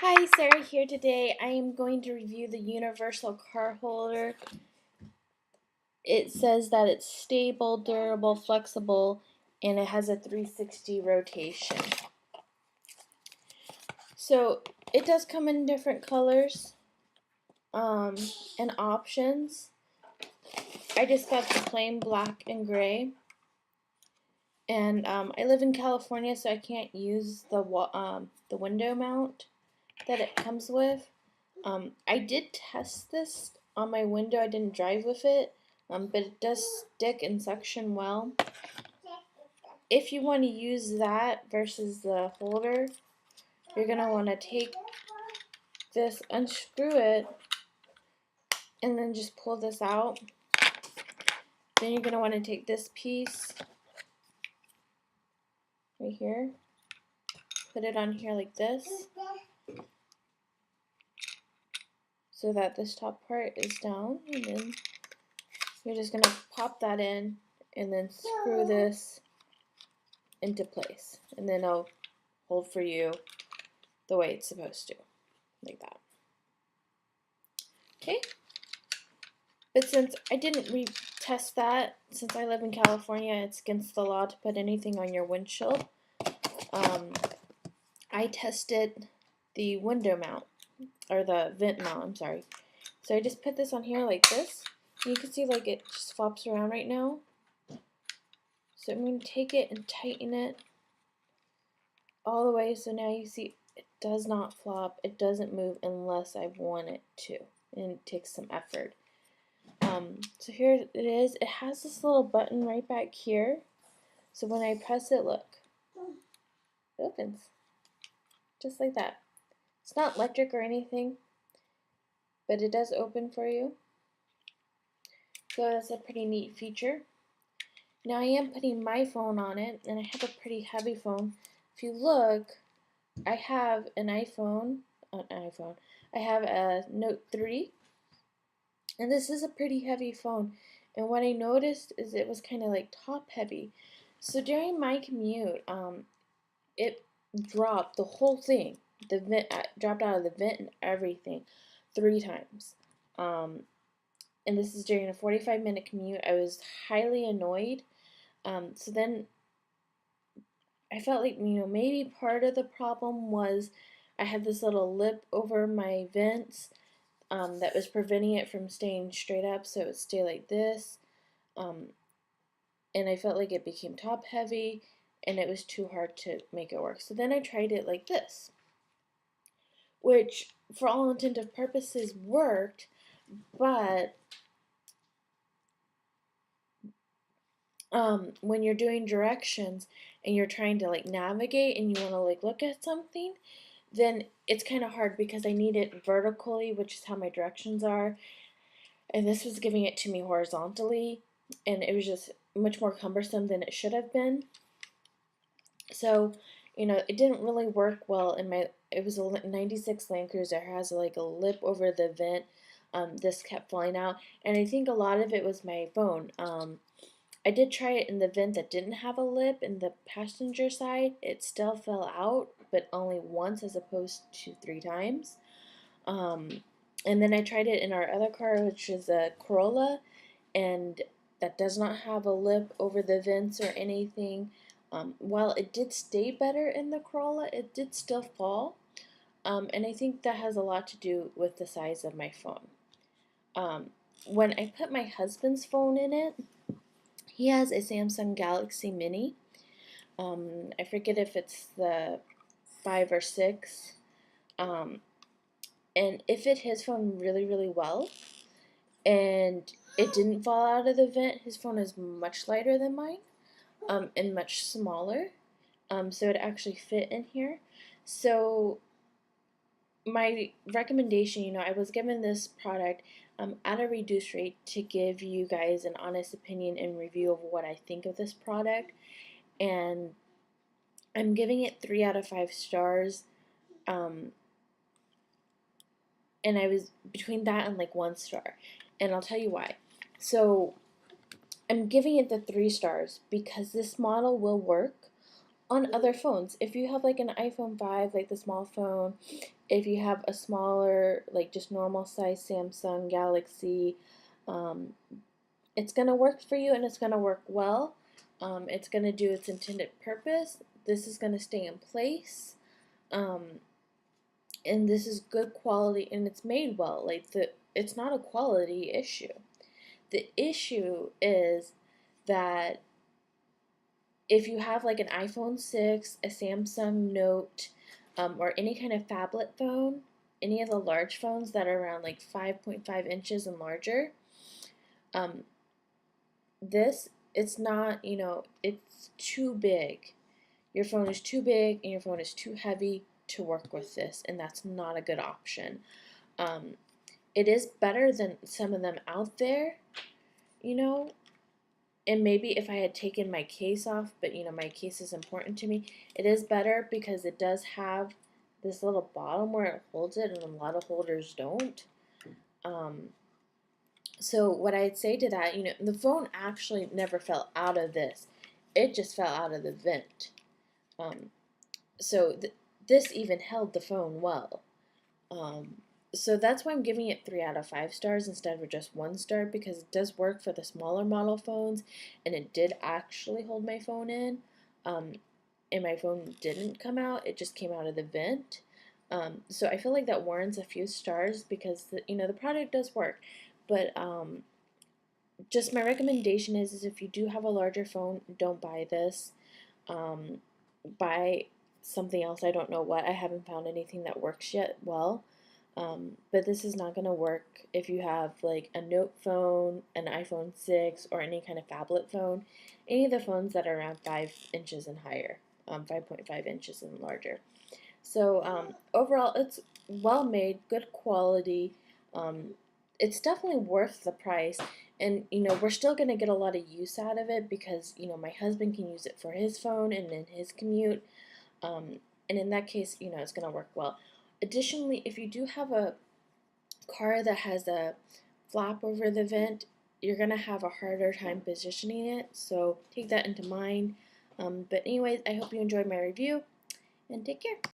Hi, Sarah here today. I am going to review the universal car holder. It says that it's stable, durable, flexible, and it has a 360 rotation. So it does come in different colors and options. I just got the plain black and gray. And I live in California, so I can't use the window mount that it comes with. I did test this on my window. I didn't drive with it, but it does stick and suction well. If you want to use that versus the holder, you're going to want to take this, unscrew it, and then just pull this out. Then you're going to want to take this piece right here, put it on here like this, so that this top part is down, and then you're just going to pop that in and then screw this into place, and then it'll hold for you the way it's supposed to, like that. Okay, but since I didn't retest that, since I live in California, it's against the law to put anything on your windshield. I tested the window mount, or the vent mount, I'm sorry. So I just put this on here like this. You can see like it just flops around right now. So I'm going to take it and tighten it all the way, so now you see it does not flop. It doesn't move unless I want it to, and it takes some effort. So here it is. It has this little button right back here. So when I press it, look, it opens. Just like that. It's not electric or anything, but it does open for you. So that's a pretty neat feature. Now I am putting my phone on it, and I have a pretty heavy phone. If you look, I have an iPhone. I have a Note 3, and this is a pretty heavy phone. And what I noticed is it was kind of like top heavy. So during my commute, it dropped the whole thing. The vent dropped out of the vent and everything 3 times. And this is during a 45-minute commute. I was highly annoyed. So then I felt like, maybe part of the problem was I had this little lip over my vents that was preventing it from staying straight up, so it would stay like this. And I felt like it became top heavy, and it was too hard to make it work. So then I tried it like this, which for all intents and purposes worked, but when you're doing directions and you're trying to like navigate and you want to like look at something, then it's kind of hard because I need it vertically, which is how my directions are, and this was giving it to me horizontally, and it was just much more cumbersome than it should have been. So, it didn't really work well in my, it was a 96 Land Cruiser. It has like a lip over the vent. This kept falling out, and I think a lot of it was my phone. I did try it in the vent that didn't have a lip in the passenger side. It still fell out, but only once as opposed to 3 times. And then I tried it in our other car, which is a Corolla, and that does not have a lip over the vents or anything. While it did stay better in the Corolla, it did still fall. And I think that has a lot to do with the size of my phone. When I put my husband's phone in it, he has a Samsung Galaxy Mini. I forget if it's the 5 or 6. And it fit his phone really, really well. And it didn't fall out of the vent. His phone is much lighter than mine, and much smaller. So it actually fit in here. So my recommendation, I was given this product at a reduced rate to give you guys an honest opinion and review of what I think of this product, and I'm giving it 3 out of 5 stars, and I was between that and like 1 star, and I'll tell you why. So I'm giving it the 3 stars because this model will work on other phones. If you have like an iPhone 5, like the small phone, if you have a smaller, like just normal size Samsung Galaxy, um, it's going to work for you and it's going to work well. It's going to do its intended purpose. This is going to stay in place. Um, and this is good quality and it's made well. It's not a quality issue. The issue is that if you have like an iPhone 6, a Samsung Note, or any kind of phablet phone, any of the large phones that are around like 5.5 inches and larger, um, it's not, it's too big. Your phone is too big and your phone is too heavy to work with this, and that's not a good option. Um, it is better than some of them out there, you know, and maybe if I had taken my case off, but my case is important to me, it is better because it does have this little bottom where it holds it, and a lot of holders don't. Um, so what I'd say to that, the phone actually never fell out of this; it just fell out of the vent. Um, so this even held the phone well. Um, so that's why I'm giving it 3 out of 5 stars instead of just 1 star, because it does work for the smaller model phones, and it did actually hold my phone in. Um, and my phone didn't come out; it just came out of the vent. So I feel like that warrants a few stars because the product does work, but just my recommendation is if you do have a larger phone, don't buy this. Um, buy something else. I don't know what. I haven't found anything that works yet well. But this is not going to work if you have like a Note phone, an iPhone 6, or any kind of phablet phone. Any of the phones that are around 5 inches and higher, 5.5 inches and larger. So overall, it's well made, good quality. Um, it's definitely worth the price. And we're still going to get a lot of use out of it because my husband can use it for his phone and in his commute. And in that case, it's going to work well. Additionally, if you do have a car that has a flap over the vent, you're going to have a harder time positioning it. So take that into mind. But anyways, I hope you enjoyed my review and take care.